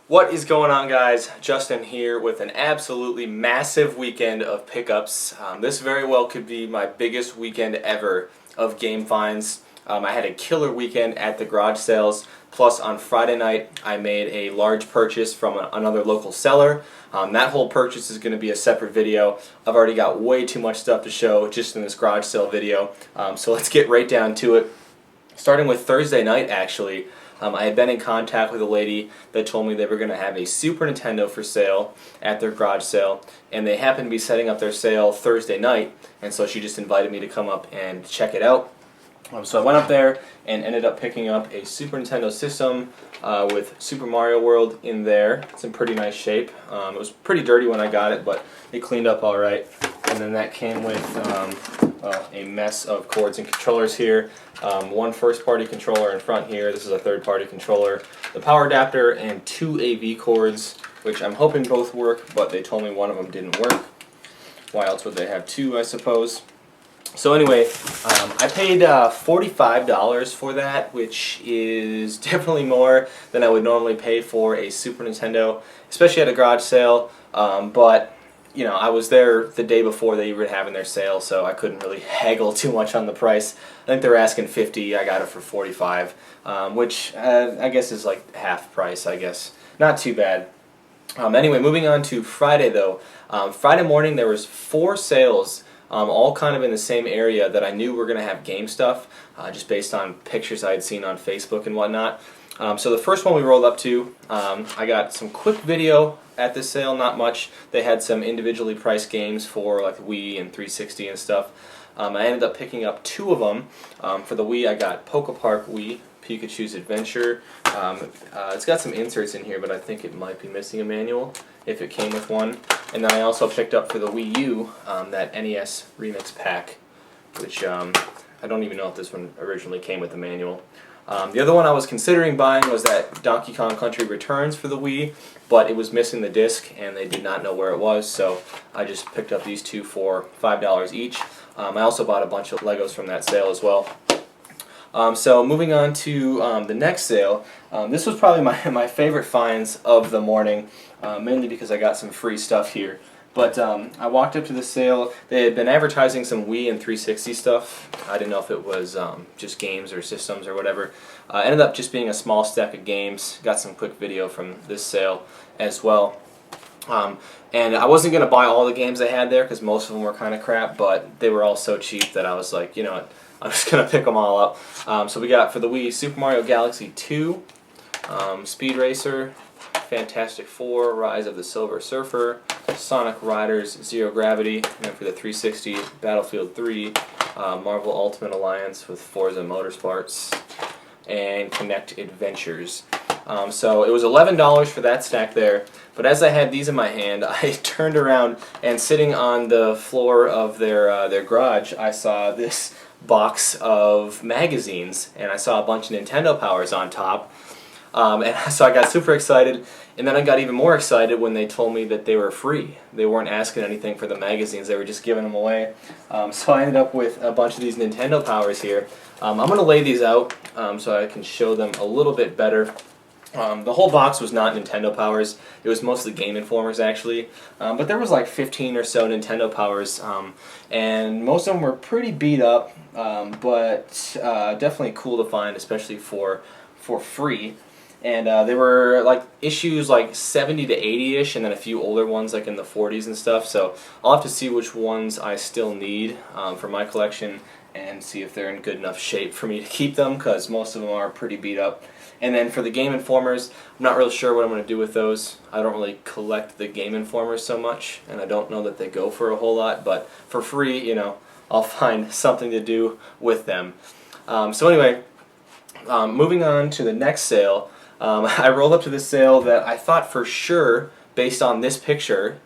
What is going on, guys? Justin here with an absolutely massive weekend of pickups. This very well could be my biggest weekend ever of game finds. I had a killer weekend at the garage sales, plus on Friday night I made a large purchase from another local seller. That whole purchase is going to be a separate video. I've already got way too much stuff to show just in this garage sale video, so let's get right down to it. Starting with Thursday night, actually. I had been in contact with a lady that told me they were going to have a Super Nintendo for sale at their garage sale, and they happened to be setting up their sale Thursday night, and so she just invited me to come up and check it out. So I went up there and ended up picking up a Super Nintendo system with Super Mario World in there. It's in pretty nice shape. It was pretty dirty when I got it, but it cleaned up all right. And then that came with a mess of cords and controllers here. One first-party controller in front here. This is a third-party controller. The power adapter and two AV cords, which I'm hoping both work, but they told me one of them didn't work. Why else would they have two, I suppose? So anyway, I paid $45 for that, which is definitely more than I would normally pay for a Super Nintendo, especially at a garage sale. But you know, I was there the day before they were having their sale, so I couldn't really haggle too much on the price. I think they were asking $50. I got it for $45, which I guess is like half price. I guess not too bad. Anyway, moving on to Friday though. Friday morning there was 4 sales. All kind of in the same area that I knew were going to have game stuff, just based on pictures I had seen on Facebook and whatnot. So the first one we rolled up to, I got some quick video at this sale, not much. They had some individually priced games for like Wii and 360 and stuff. I ended up picking up 2 of them. For the Wii I got Poke Park Wii, Pikachu's Adventure. It's got some inserts in here, but I think it might be missing a manual if it came with one. And then I also picked up for the Wii U that NES Remix Pack, which I don't even know if this one originally came with the manual. The other one I was considering buying was that Donkey Kong Country Returns for the Wii, but it was missing the disc and they did not know where it was, so I just picked up these 2 for $5 each. I also bought a bunch of Legos from that sale as well. So moving on to the next sale, this was probably my favorite finds of the morning, mainly because I got some free stuff here. But I walked up to the sale. They had been advertising some Wii and 360 stuff. I didn't know if it was just games or systems or whatever. Ended up just being a small stack of games. Got some quick video from this sale as well. And I wasn't going to buy all the games they had there because most of them were kind of crap, but they were all so cheap that I was like, you know what, I'm just going to pick them all up. So we got for the Wii Super Mario Galaxy 2, Speed Racer, Fantastic Four, Rise of the Silver Surfer, Sonic Riders Zero Gravity, and then for the 360, Battlefield 3, Marvel Ultimate Alliance with Forza Motorsports, and Kinect Adventures. So it was $11 for that stack there, but as I had these in my hand, I turned around and sitting on the floor of their garage, I saw this box of magazines, and I saw a bunch of Nintendo Powers on top. And so I got super excited, and then I got even more excited when they told me that they were free. They weren't asking anything for the magazines, they were just giving them away. So I ended up with a bunch of these Nintendo Powers here. I'm going to lay these out so I can show them a little bit better. The whole box was not Nintendo Powers, it was mostly Game Informers actually, but there was like 15 or so Nintendo Powers, and most of them were pretty beat up, but definitely cool to find, especially for free. And they were like issues like 70 to 80-ish, and then a few older ones like in the 40s and stuff. So I'll have to see which ones I still need for my collection and see if they're in good enough shape for me to keep them, because most of them are pretty beat up. And then for the Game Informers, I'm not really sure what I'm going to do with those. I don't really collect the Game Informers so much, and I don't know that they go for a whole lot, but for free, you know, I'll find something to do with them. So anyway, moving on to the next sale. I rolled up to this sale that I thought for sure, based on this picture,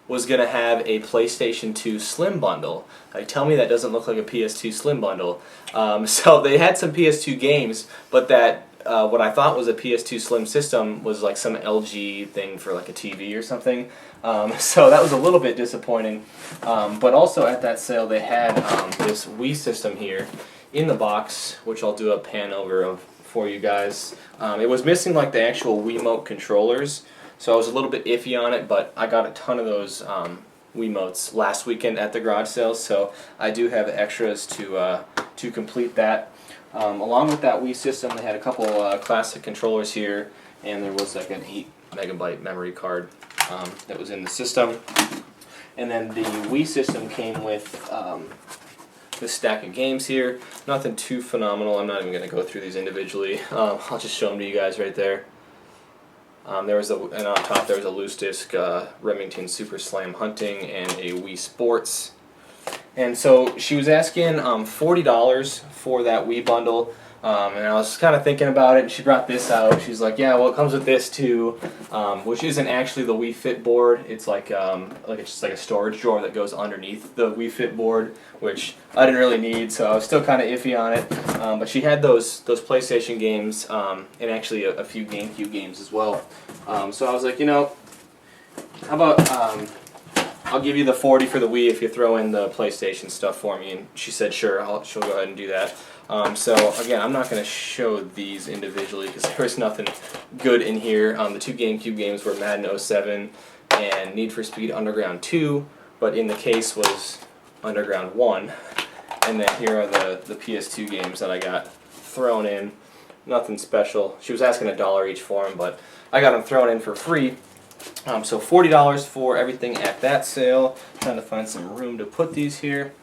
was going to have a PlayStation 2 Slim bundle. Tell me that doesn't look like a PS2 Slim bundle. So they had some PS2 games, but that what I thought was a PS2 Slim System was like some LG thing for like a TV or something. So that was a little bit disappointing. But also at that sale they had this Wii system here in the box, which I'll do a pan over of for you guys. It was missing like the actual Wiimote controllers, so I was a little bit iffy on it, but I got a ton of those Wiimotes last weekend at the garage sales, so I do have extras to complete that. Along with that Wii system, they had a couple classic controllers here, and there was like an 8 megabyte memory card that was in the system. And then the Wii system came with this stack of games here. Nothing too phenomenal. I'm not even going to go through these individually. I'll just show them to you guys right there. And on top there was a loose disc Remington Super Slam Hunting and a Wii Sports. And so she was asking $40 for that Wii bundle, and I was kind of thinking about it, and she brought this out. She's like, yeah, well, it comes with this too, which isn't actually the Wii Fit board. It's like it's just like a storage drawer that goes underneath the Wii Fit board, which I didn't really need, so I was still kind of iffy on it. But she had those PlayStation games and actually a few GameCube games as well. So I was like, you know, how about I'll give you the 40 for the Wii if you throw in the PlayStation stuff for me. And she said, sure, she'll go ahead and do that. So again, I'm not going to show these individually because there was nothing good in here. The two GameCube games were Madden 07 and Need for Speed Underground 2, but in the case was Underground 1. And then here are the PS2 games that I got thrown in. Nothing special. She was asking $1 each for them, but I got them thrown in for free. So $40 for everything at that sale. Trying to find some room to put these here.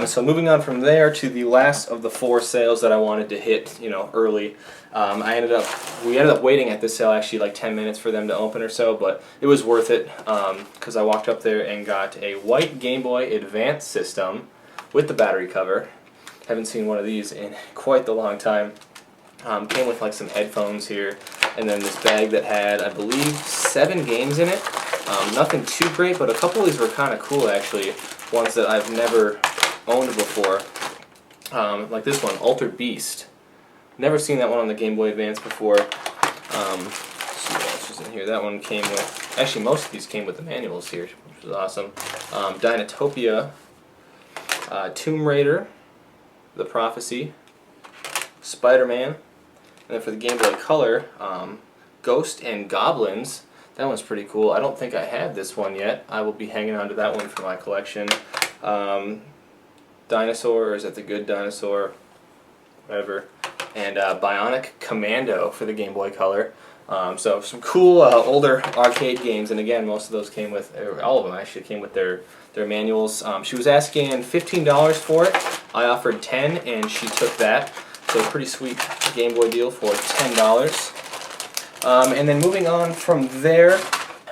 So moving on from there to the last of the 4 sales that I wanted to hit, early. We ended up waiting at this sale actually like 10 minutes for them to open or so, but it was worth it because I walked up there and got a white Game Boy Advance system with the battery cover. Haven't seen one of these in quite the long time. Came with like some headphones here, and then this bag that had, I believe, 7 games in it. Nothing too great, but a couple of these were kind of cool actually. Ones that I've never owned before. Like this one, Altered Beast. Never seen that one on the Game Boy Advance before. Let's see what else is in here. That one came with, actually most of these came with the manuals here, which was awesome. Dinotopia, Tomb Raider, The Prophecy, Spider-Man, and then for the Game Boy Color, Ghost and Goblins. That one's pretty cool. I don't think I have this one yet. I will be hanging on to that one for my collection. Dinosaur, or is that the Good Dinosaur? Whatever. And Bionic Commando for the Game Boy Color. So some cool older arcade games, and again, most of those came with, or all of them actually came with their manuals. She was asking $15 for it. I offered $10, and she took that. So pretty sweet Game Boy deal for $10. And then moving on from there,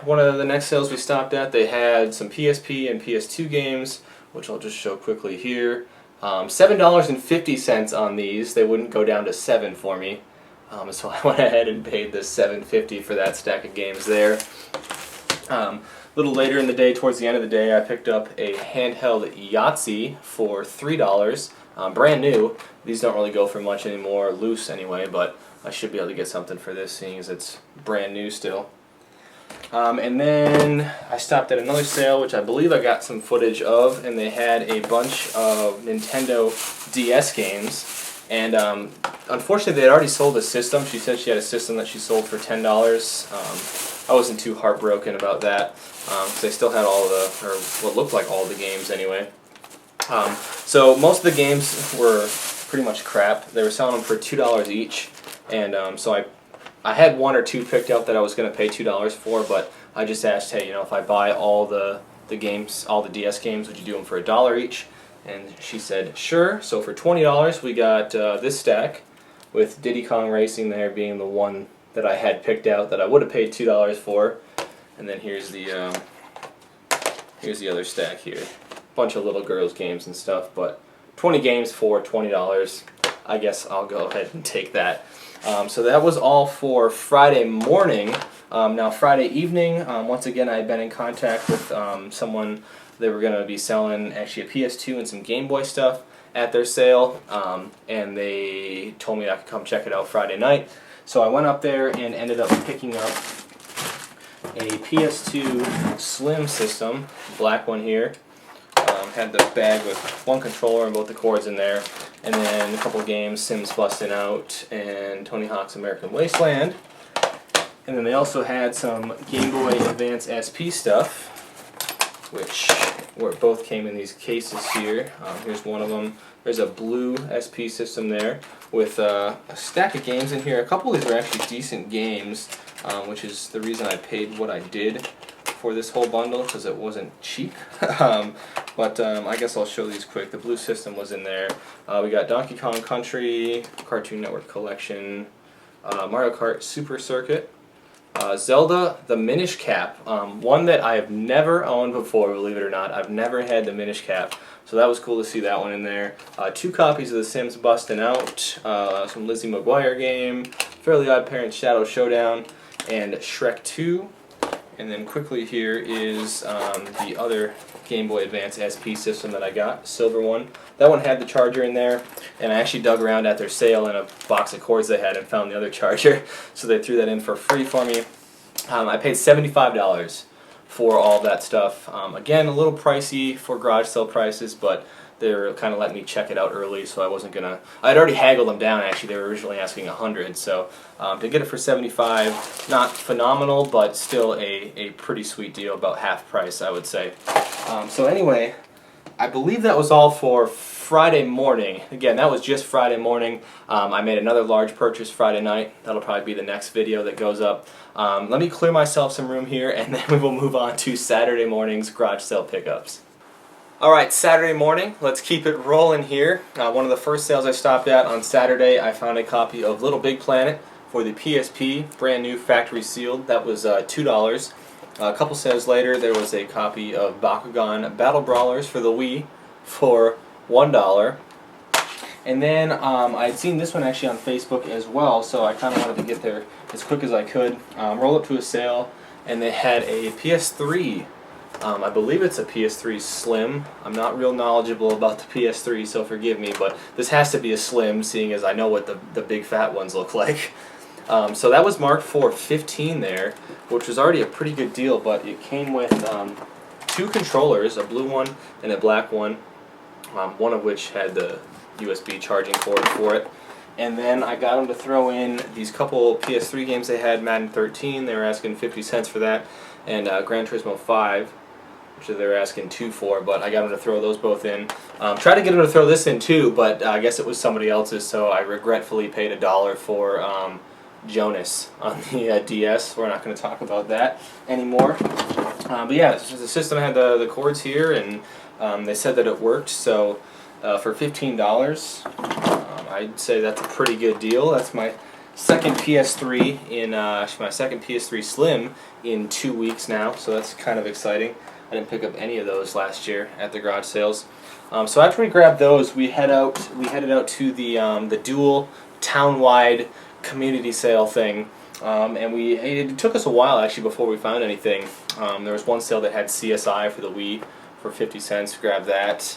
one of the next sales we stopped at, they had some PSP and PS2 games, which I'll just show quickly here. $7.50 on these. They wouldn't go down to $7 for me. So I went ahead and paid the $7.50 for that stack of games there. A little later in the day, towards the end of the day, I picked up a Handheld Yahtzee for $3. Brand new. These don't really go for much anymore, loose anyway, but I should be able to get something for this, seeing as it's brand new still. And then I stopped at another sale, which I believe I got some footage of, and they had a bunch of Nintendo DS games. And unfortunately, they had already sold a system. She said she had a system that she sold for $10. I wasn't too heartbroken about that, because they still had all the, or what looked like all the games anyway. So most of the games were pretty much crap. They were selling them for $2 each, and so I had 1 or 2 picked up that I was going to pay $2 for, but I just asked, hey, if I buy all the games, all the DS games, would you do them for $1 each? And she said, sure. So for $20, we got this stack, with Diddy Kong Racing there being the one that I had picked out that I would have paid $2 for. And then here's the other stack here. Bunch of little girls games and stuff, but 20 games for $20. I guess I'll go ahead and take that. So that was all for Friday morning. Now Friday evening, once again I had been in contact with someone. They were going to be selling actually a PS2 and some Game Boy stuff at their sale, and they told me I could come check it out Friday night. So I went up there and ended up picking up a PS2 Slim System, black one here. had the bag with one controller and both the cords in there, and then a couple games, Sims Bustin' Out and Tony Hawk's American Wasteland. And then they also had some Game Boy Advance SP stuff, which both came in these cases here. Here's one of them. There's a blue SP system there with a stack of games in here. A couple of these are actually decent games, which is the reason I paid what I did for this whole bundle, because it wasn't cheap. But I guess I'll show these quick. The blue system was in there. We got Donkey Kong Country, Cartoon Network Collection, Mario Kart Super Circuit, Zelda, the Minish Cap, one that I have never owned before, believe it or not. I've never had the Minish Cap, so that was cool to see that one in there. 2 copies of The Sims Bustin' Out, some Lizzie McGuire game, Fairly Odd Parents Shadow Showdown, and Shrek 2. And then quickly here is the other Game Boy Advance SP system that I got, silver one. That one had the charger in there, and I actually dug around at their sale in a box of cords they had and found the other charger, so they threw that in for free for me. I paid $75 for all that stuff. Again, a little pricey for garage sale prices, but they were kind of letting me check it out early, so I wasn't gonna. I'd already haggled them down. Actually, they were originally asking $100, so to get it for $75, not phenomenal, but still a pretty sweet deal, about half price, I would say. So anyway, I believe that was all for Friday morning. Again, that was just Friday morning. I made another large purchase Friday night. That'll probably be the next video that goes up. Let me clear myself some room here, and then we will move on to Saturday morning's garage sale pickups. Alright, Saturday morning, let's keep it rolling here. One of the first sales I stopped at on Saturday, I found a copy of Little Big Planet for the PSP, brand new factory sealed. That was $2. A couple sales later, there was a copy of Bakugan Battle Brawlers for the Wii for $1. And then I'd seen this one actually on Facebook as well, so I kind of wanted to get there as quick as I could. Roll up to a sale, and they had a PS3. I believe it's a PS3 Slim. I'm not real knowledgeable about the PS3, so forgive me, but this has to be a Slim, seeing as I know what the big fat ones look like. So that was marked for $15 there, which was already a pretty good deal, but it came with 2 controllers, a blue one and a black one, one of which had the USB charging cord for it. And then I got them to throw in these couple PS3 games they had, Madden 13, they were asking 50 cents for that, and Gran Turismo 5, which they were asking $2 for, but I got them to throw those both in. Tried to get them to throw this in too, but I guess it was somebody else's, so I regretfully paid $1 for Jonas on the DS. We're not going to talk about that anymore. But yeah, the system had the cords here, and they said that it worked, so for $15, I'd say that's a pretty good deal. That's my second PS3 in my second PS3 Slim in 2 weeks now, so that's kind of exciting. I didn't pick up any of those last year at the garage sales. So after we grabbed those, we headed out to the dual town-wide community sale thing, and it took us a while actually before we found anything. There was one sale that had CSI for the Wii for 50 cents. Grabbed that.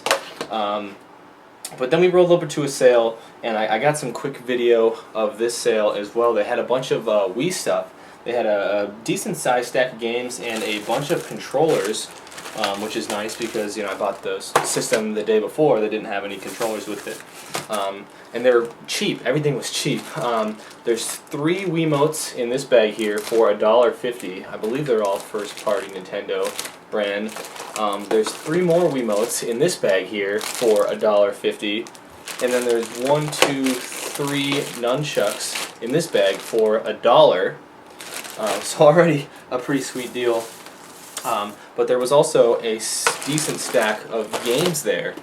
But then we rolled over to a sale, and I got some quick video of this sale as well. They had a bunch of Wii stuff. They had a decent-sized stack of games and a bunch of controllers, which is nice because I bought the system the day before that didn't have any controllers with it. And they're cheap. Everything was cheap. There's 3 Wiimotes in this bag here for $1.50. I believe they're all first-party Nintendo brand. There's 3 more Wiimotes in this bag here for $1.50. And then there's 1, 2, 3 nunchucks in this bag for $1. So already a pretty sweet deal. But there was also a decent stack of games there.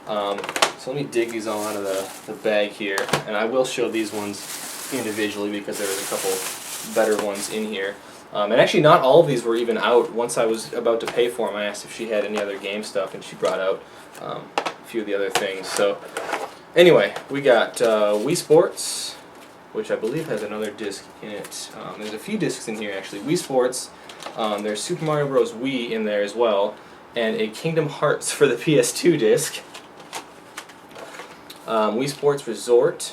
So let me dig these all out of the bag here, and I will show these ones individually because there was a couple better ones in here. And actually not all of these were even out. Once I was about to pay for them, I asked if she had any other game stuff, and she brought out a few of the other things. So anyway, we got Wii Sports, which I believe has another disc in it. There's a few discs in here actually. Wii Sports, there's Super Mario Bros. Wii in there as well, and a Kingdom Hearts for the PS2 disc. Wii Sports Resort,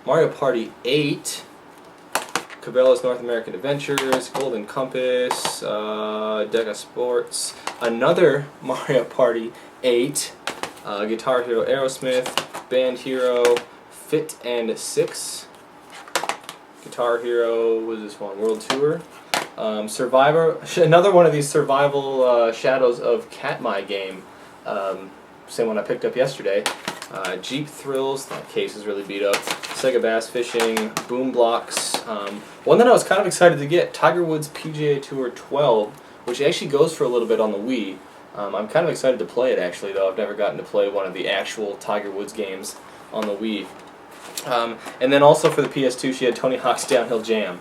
Mario Party 8, Cabela's North American Adventures, Golden Compass, Deca Sports, another Mario Party 8, Guitar Hero Aerosmith, Band Hero, Fit and 6, Guitar Hero, what is this one, World Tour, Survivor, another one of these survival Shadows of Katmai game, same one I picked up yesterday. Jeep Thrills, that case is really beat up. Sega Bass Fishing, Boom Blocks. One that I was kind of excited to get, Tiger Woods PGA Tour 12, which actually goes for a little bit on the Wii. I'm kind of excited to play it actually, though. I've never gotten to play one of the actual Tiger Woods games on the Wii. And then also for the PS2, she had Tony Hawk's Downhill Jam.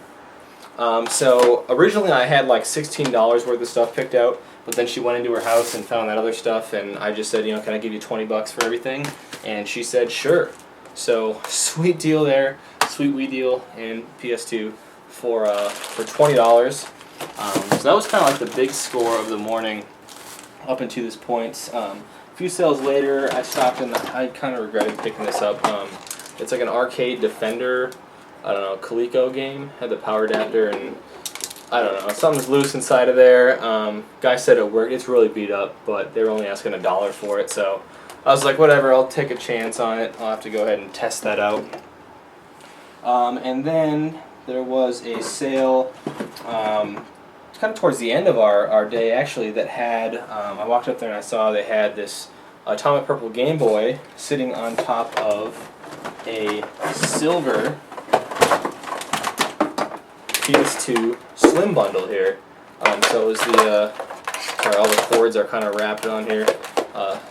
So originally I had like $16 worth of stuff picked out, but then she went into her house and found that other stuff, and I just said, you know, can I give you 20 bucks for everything? And she said, sure. So sweet deal there, sweet Wii deal in PS2 for $20. So that was kind of like the big score of the morning up until this point. A few sales later, I stopped in I kind of regretted picking this up. It's like an arcade Defender, I don't know, Coleco game. Had the power adapter and I don't know, something's loose inside of there. Guy said it worked. It's really beat up, but they were only asking $1 for it, so I was like, whatever, I'll take a chance on it. I'll have to go ahead and test that out. And then there was a sale, kind of towards the end of our day actually, that had, I walked up there and I saw they had this Atomic Purple Game Boy sitting on top of a silver Ps2 Slim bundle here. So it was the, sorry, all the cords are kind of wrapped on here.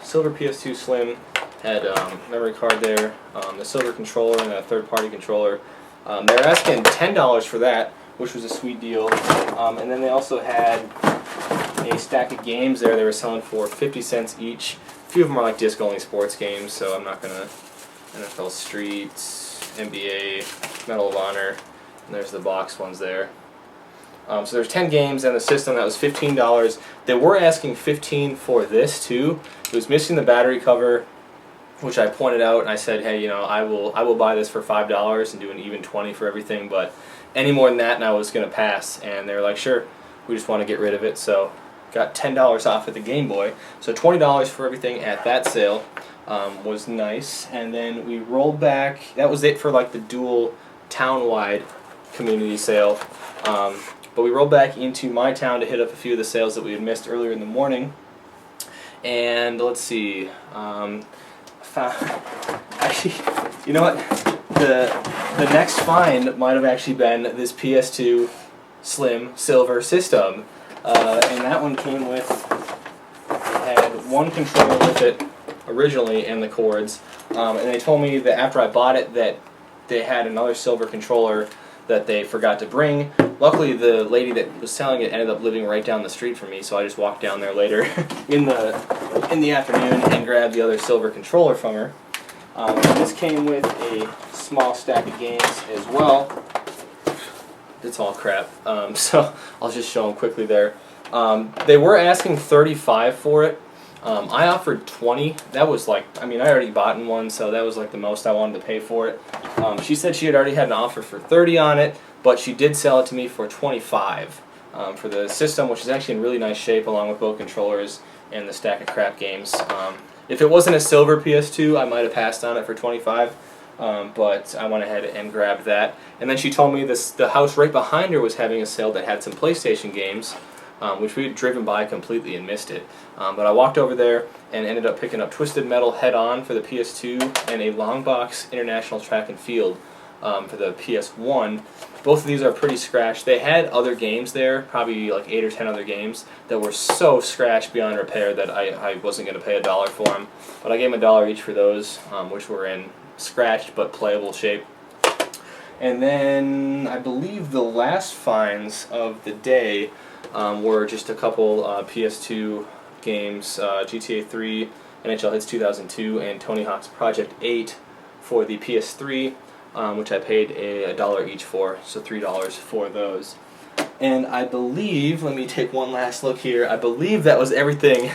Silver Ps2 Slim had memory card there, the silver controller and a third-party controller. They were asking $10 for that, which was a sweet deal. And then they also had a stack of games there they were selling for 50 cents each. A few of them are like disc-only sports games, so I'm not going to. NFL Street, NBA, Medal of Honor. And there's the box ones there. So there's 10 games and the system that was $15. They were asking $15 for this too. It was missing the battery cover, which I pointed out, and I said, hey, you know, I will buy this for $5 and do an even 20 for everything, but any more than that and I was going to pass. And they were like, sure, we just want to get rid of it. So got $10 off at the Game Boy. So $20 for everything at that sale was nice. And then we rolled back. That was it for like the dual town-wide community sale. But we rolled back into my town to hit up a few of the sales that we had missed earlier in the morning. And let's see. Actually, you know what? The next find might have actually been this PS2 Slim Silver System. And that one came with, had one controller with it originally and the cords. And they told me that after I bought it that they had another silver controller that they forgot to bring. Luckily, the lady that was selling it ended up living right down the street from me, so I just walked down there later in the afternoon and grabbed the other silver controller from her. This came with a small stack of games as well. It's all crap, so I'll just show them quickly there. They were asking $35 for it. I offered $20. That was like, I mean, I already bought in one, so that was like the most I wanted to pay for it. She said she had already had an offer for $30 on it, but she did sell it to me for $25 for the system, which is actually in really nice shape, along with both controllers and the stack of crap games. If it wasn't a silver PS2, I might have passed on it for $25, but I went ahead and grabbed that. And then she told me the house right behind her was having a sale that had some PlayStation games, which we had driven by completely and missed it. But I walked over there and ended up picking up Twisted Metal Head-On for the PS2 and a Longbox International Track and Field for the PS1. Both of these are pretty scratched. They had other games there, probably like 8 or 10 other games, that were so scratched beyond repair that I wasn't going to pay $1 for them. But I gave them $1 each for those, which were in scratched but playable shape. And then I believe the last finds of the day were just a couple PS2 games, GTA 3, NHL Hits 2002, and Tony Hawk's Project 8 for the PS3, which I paid $1 each for, so $3 for those. And I believe, let me take one last look here, I believe that was everything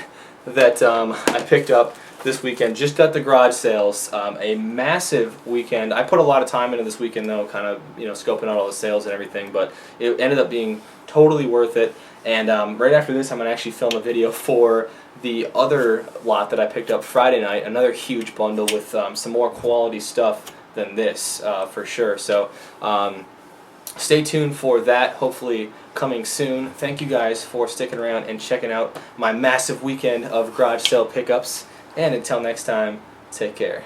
that I picked up this weekend. Just got the garage sales, a massive weekend. I put a lot of time into this weekend though, kind of scoping out all the sales and everything, but it ended up being totally worth it. And right after this, I'm going to actually film a video for the other lot that I picked up Friday night, another huge bundle with some more quality stuff than this for sure. So stay tuned for that, hopefully coming soon. Thank you guys for sticking around and checking out my massive weekend of garage sale pickups. And until next time, take care.